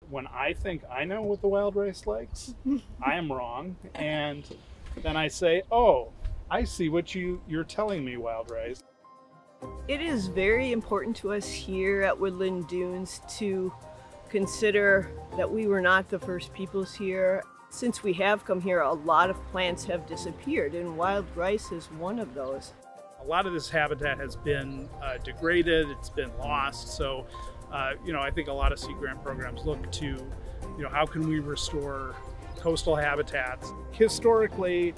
when I think I know what the wild rice likes, I am wrong. And then I say, oh, I see what you're telling me, wild rice. It is very important to us here at Woodland Dunes to consider that we were not the first peoples here. Since we have come here, a lot of plants have disappeared, and wild rice is one of those. A lot of this habitat has been degraded, it's been lost. So, I think a lot of sea grant programs look to, how can we restore coastal habitats? Historically,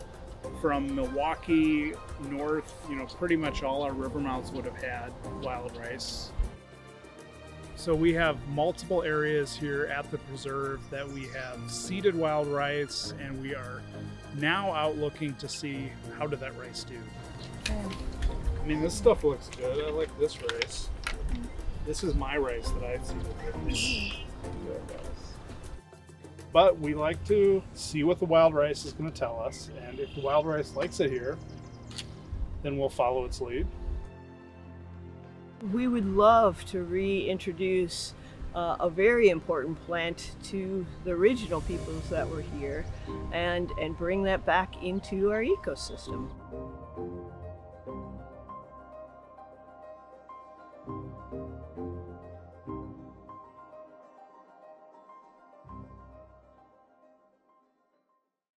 from Milwaukee north, pretty much all our river mouths would have had wild rice. So we have multiple areas here at the preserve that we have seeded wild rice, and we are now out looking to see how did that rice do. I mean, this stuff looks good. I like this rice. This is my rice that I seeded. But we like to see what the wild rice is going to tell us, and if the wild rice likes it here, then we'll follow its lead. We would love to reintroduce a very important plant to the original peoples that were here and bring that back into our ecosystem.